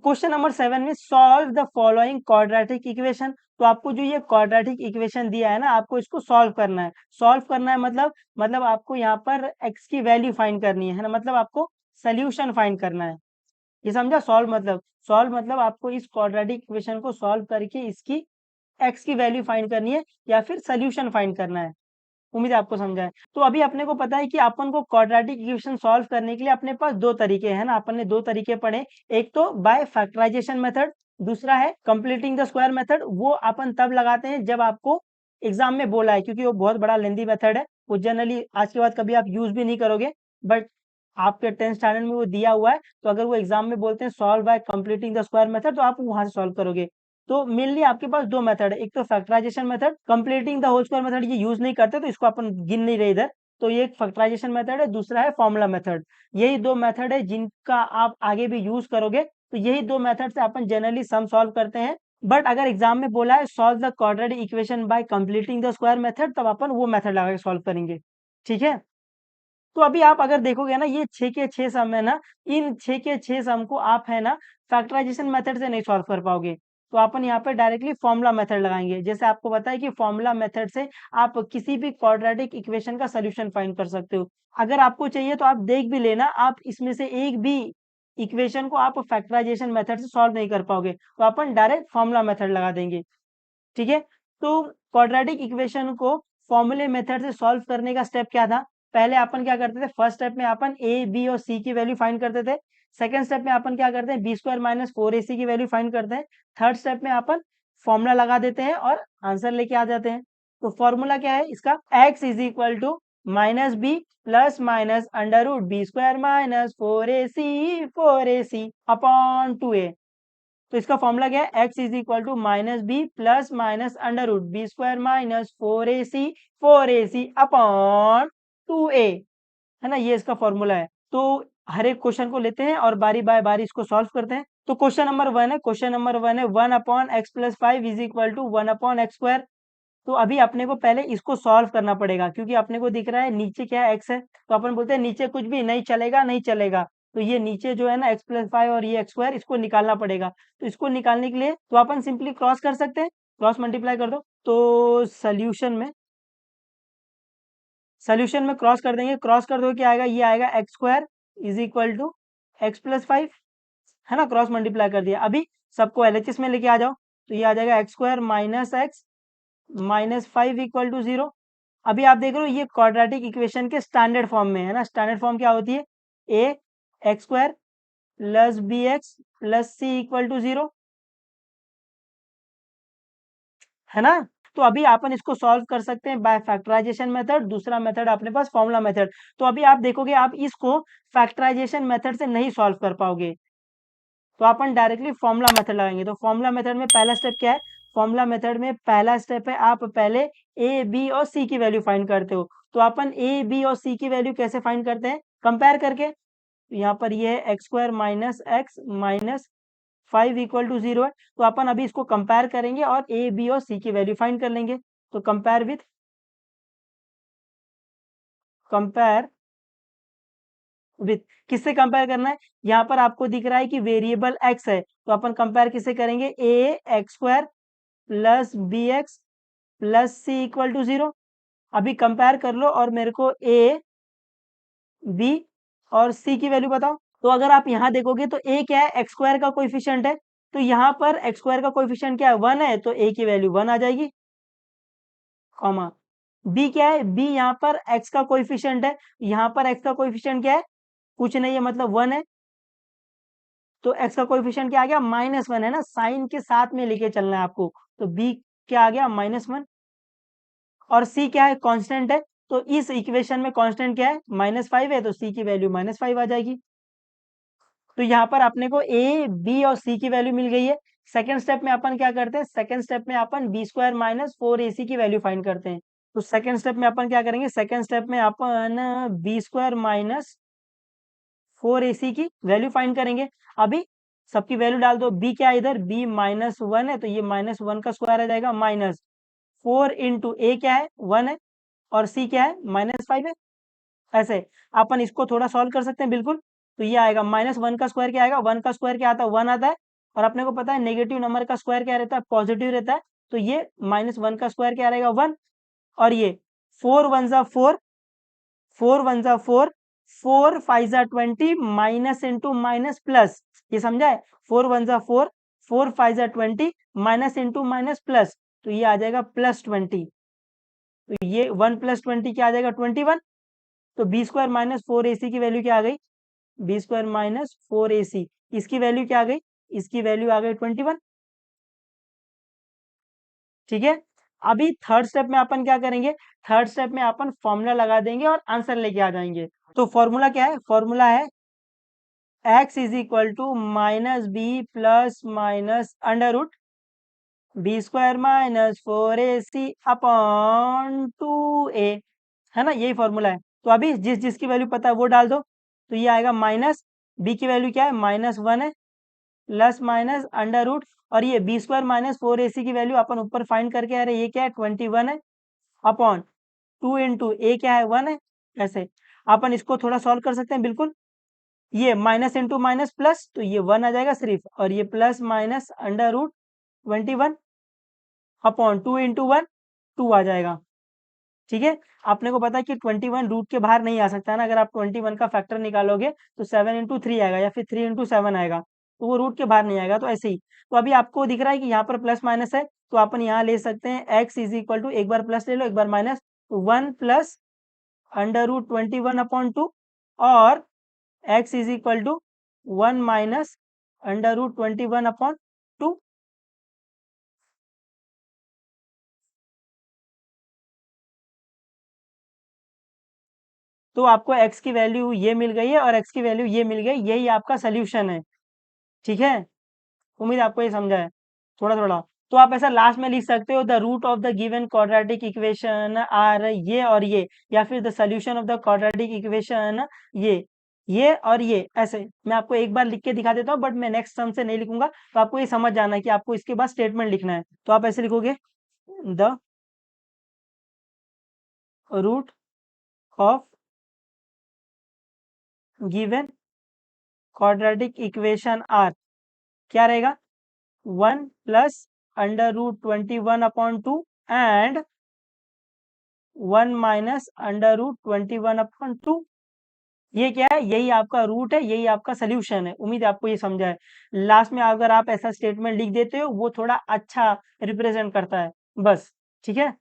Question number 7 में solve the following quadratic equation. तो आपको जो ये क्वाड्रेटिक इक्वेशन दिया है ना, आपको इसको सॉल्व करना है। सॉल्व करना है मतलब आपको यहाँ पर x की वैल्यू फाइंड करनी है ना, मतलब आपको सोल्यूशन फाइंड करना है। ये समझा? सॉल्व मतलब आपको इस क्वाड्रेटिक इक्वेशन को सॉल्व करके इसकी x की वैल्यू फाइंड करनी है या फिर सोल्यूशन फाइंड करना है। उम्मीद है आपको समझा है। तो अभी अपने को पता है कि अपन को क्वाड्रेटिक इक्वेशन सॉल्व करने के लिए अपने पास दो तरीके हैं ना, अपन ने दो तरीके पढ़े। एक तो बाय फैक्टराइजेशन मेथड, दूसरा है कंप्लीटिंग द स्क्वायर मेथड। वो अपन तब लगाते हैं जब आपको एग्जाम में बोला है, क्योंकि वो बहुत बड़ा लेंदी मेथड है। वो जनरली आज के बाद कभी आप यूज भी नहीं करोगे, बट आपके 10th स्टैंडर्ड में वो दिया हुआ है। तो अगर वो एग्जाम में बोलते हैं solve by completing the square method, तो आप वहां से सॉल्व करोगे। तो मेनली आपके पास दो मेथड है, एक तो factorization method, completing the whole square method ये यूज नहीं करते, तो इसको अपन गिन नहीं रहे इधर। तो ये एक फैक्टराइजेशन मेथड है, दूसरा है फॉर्मूला मेथड। यही दो मेथड है जिनका आप आगे भी यूज करोगे। तो यही दो मेथड से अपन जनरली सम सॉल्व करते हैं। बट अगर एग्जाम में बोला है solve the quadratic equation by completing the square method, तब अपन वो मेथड लगा के सॉल्व करेंगे। ठीक है? तो अभी आप अगर देखोगे ना, ये 6 के 6 सम है ना, इन 6 के 6 सम को आप है ना फैक्टराइजेशन मेथड से नहीं सॉल्व कर पाओगे। तो अपन यहाँ पे डायरेक्टली फॉर्मूला मेथड लगाएंगे। जैसे आपको पता है कि फॉर्मूला मेथड से आप किसी भी क्वाड्रेटिक इक्वेशन का सोल्यूशन फाइंड कर सकते हो। अगर आपको चाहिए तो आप देख भी लेना, आप इसमें से एक भी इक्वेशन को आप फैक्टराइजेशन मेथड से सॉल्व नहीं कर पाओगे, तो अपन डायरेक्ट फॉर्मूला मेथड लगा देंगे। ठीक है? तो क्वाड्रेटिक इक्वेशन को फॉर्मूले मेथड से सॉल्व करने का स्टेप क्या था? पहले अपन क्या करते थे, फर्स्ट स्टेप में अपन ए बी और सी की वैल्यू फाइंड करते थे। सेकंड स्टेप में अपन क्या करते हैं, बी स्क्वायर माइनस 4ac की वैल्यू फाइंड करते हैं। थर्ड स्टेप में अपन फॉर्मूला लगा देते हैं और आंसर लेके आ जाते हैं। तो फॉर्मूला क्या है इसका, x is equal to minus B plus minus under root B square minus 4ac upon 2a। तो इसका फॉर्मूला क्या है, x is equal to minus B plus minus under root B square minus 4ac upon 2a, है ना। ये इसका formula है। तो हर एक क्वेश्चन को लेते हैं और बारी बाय बारी इसको सॉल्व करते हैं। तो क्वेश्चन नंबर वन है 1/x+5 is equal to 1/x²। तो अभी अपने को पहले इसको सॉल्व करना पड़ेगा, क्योंकि अपने को दिख रहा है नीचे क्या है, x है। तो अपन बोलते हैं नीचे कुछ भी नहीं चलेगा, नहीं चलेगा। तो ये नीचे जो है ना x+5 और ये x², इसको निकालना पड़ेगा। तो इसको निकालने के लिए तो अपन सिंपली क्रॉस कर सकते हैं, क्रॉस मल्टीप्लाई कर दो। तो सोल्यूशन में क्रॉस कर देंगे, क्रॉस कर दो क्या आएगा, ये आएगा x² is equal to x+5, है ना। क्रॉस मल्टीप्लाई कर दिया। अभी सबको LHS में लेके आ जाओ, तो ये आ जाएगा x² minus x minus 5 equal to 0। अभी आप देख रहे हो ये क्वाड्रेटिक इक्वेशन के स्टैंडर्ड फॉर्म में है ना। स्टैंडर्ड फॉर्म क्या होती है, a x² plus B X plus C equal to 0, है ना। तो अभी अपन इसको सॉल्व कर सकते हैं बाय फैक्टराइजेशन मेथड, दूसरा मेथड अपने पास फॉर्मूला मेथड। तो अभी आप देखोगे आप इसको फैक्टराइजेशन मेथड से नहीं सॉल्व कर पाओगे, तो अपन डायरेक्टली फॉर्मूला मेथड लगाएंगे। तो फॉर्मूला मेथड में पहला स्टेप क्या है, फॉर्मूला मेथड में पहला स्टेप है आप पहले ए बी और सी की वैल्यू फाइंड करते हो। तो अपन ए बी और सी की वैल्यू कैसे फाइंड करते हैं, कंपेयर करके। तो यहाँ पर ये है x² minus x minus 5 equal to 0 है। तो अपन अभी इसको कंपेयर करेंगे और ए बी और सी की वैल्यू फाइंड कर लेंगे। तो कंपेयर विथ किससे कंपेयर करना है, यहाँ पर आपको दिख रहा है कि वेरिएबल x है, तो अपन कंपेयर किससे करेंगे, A x² plus B X plus C equal to 0। अभी कंपेयर कर लो और मेरे को ए बी और सी की वैल्यू बताओ। तो अगर आप यहाँ देखोगे तो ए क्या है, x² का कोएफिशिएंट है। तो यहाँ पर x² का कोएफिशिएंट क्या है, 1 है, तो ए की वैल्यू 1 आ जाएगी, कॉमा। बी क्या है, बी यहाँ पर x का कोएफिशिएंट है। यहाँ पर x का कोएफिशिएंट क्या है, कुछ नहीं है, मतलब 1 है। तो x का कोएफिशिएंट क्या आ गया, -1 है ना, साइन के साथ में लेके चलना है आपको। तो b क्या आ गया, -1। और c क्या है, कांस्टेंट है। तो इस इक्वेशन में कांस्टेंट क्या है, -5 है, तो c की वैल्यू -5 आ जाएगी। तो यहाँ पर अपने को a b और c की वैल्यू मिल गई है। सेकंड स्टेप में अपन क्या करते हैं, सेकंड स्टेप में अपन b² माइनस 4ac की वैल्यू फाइंड करते हैं। तो सेकंड स्टेप में अपन क्या करेंगे, सेकंड स्टेप में अपन b² माइनस 4ac की वैल्यू फाइंड करेंगे। अभी सबकी वैल्यू डाल दो, b क्या है इधर, b -1 है, तो ये -1 का स्क्वायर आ जाएगा, माइनस 4 इंटू a क्या है, 1 है, और c क्या है, -5 है। ऐसे अपन इसको थोड़ा सॉल्व कर सकते हैं, बिल्कुल। तो ये आएगा -1 का स्क्वायर क्या आएगा, 1 का स्क्वायर क्या आता है, 1 आता है। और अपने को पता है नेगेटिव नंबर का स्क्वायर क्या रहता है, पॉजिटिव रहता है। तो ये -1 का स्क्वायर क्या रहेगा, 1। और ये 4 वन जा 4, 4 वन जा 4, 4 5 जा 20, माइनस इंटू माइनस प्लस, ये समझा है। 4 वन जा 4, 4 5 जा 20, माइनस इंटू माइनस प्लस, तो ये आ जाएगा +20। तो ये 1 + 20 क्या आ जाएगा, 21। तो बी स्क्वायर माइनस 4ac की वैल्यू क्या आ गई, बी स्क्वायर माइनस 4ac, इसकी वैल्यू क्या आ गई, इसकी वैल्यू आ गई 21। ठीक है। अभी थर्ड स्टेप में अपन क्या करेंगे, थर्ड स्टेप में अपन फॉर्मूला लगा देंगे और आंसर लेके आ जाएंगे। तो फॉर्मूला क्या है, फॉर्मूला है x is equal to -b + - B square minus 4ac upon 2a, है ना, यही फॉर्मूला है। तो अभी जिस जिसकी वैल्यू पता है वो डाल दो। तो ये आएगा माइनस, बी की वैल्यू क्या है, -1 है, प्लस माइनस अंडर रूट, और ये बी स्क्वायर माइनस 4ac की वैल्यू अपन ऊपर फाइंड करके आ रहे हैं, ये क्या है 21 है, अपॉन 2 इंटू ए क्या है 1 है। ऐसे अपन इसको थोड़ा सॉल्व कर सकते हैं, बिल्कुल। ये माइनस इंटू माइनस प्लस, तो ये 1 आ जाएगा सिर्फ, और ये plus minus under root 21 upon 2 into 1, 2 आ जाएगा। ठीक है। आपने को पता है कि 21 रूट के बाहर नहीं आ सकता है ना, अगर आप 21 का फैक्टर निकालोगे तो 7 इंटू 3 आएगा, या फिर 3 इंटू 7 आएगा, तो वो रूट के बाहर नहीं आएगा। तो ऐसे ही, तो अभी आपको दिख रहा है कि यहाँ पर प्लस माइनस है, तो अपन यहाँ ले सकते हैं x इज इक्वल टू, एक बार प्लस ले लो एक बार minus, 1 plus under root 21 upon 2, और x is equal to 1 minus under root 21 upon 2। तो आपको x की वैल्यू ये मिल गई है और x की वैल्यू ये मिल गई, यही आपका सोल्यूशन है। ठीक है। उम्मीद आपको ये समझा है थोड़ा थोड़ा। तो आप ऐसा लास्ट में लिख सकते हो, the root of the given quadratic equation are ये और ये, या फिर the solution of the quadratic equation ये और ये। ऐसे मैं आपको एक बार लिख के दिखा देता हूँ, बट मैं नेक्स्ट टर्म से नहीं लिखूंगा, तो आपको ये समझ जाना है कि आपको इसके बाद स्टेटमेंट लिखना है। तो आप ऐसे लिखोगे, the root of given quadratic equation are क्या रहेगा, 1 plus under root 21 upon 2 and 1 minus under root 21 upon 2। ये क्या है, यही आपका रूट है, यही आपका सोल्यूशन है। उम्मीद है आपको ये समझा है। लास्ट में अगर आप ऐसा स्टेटमेंट लिख देते हो, वो थोड़ा अच्छा रिप्रेजेंट करता है, बस। ठीक है।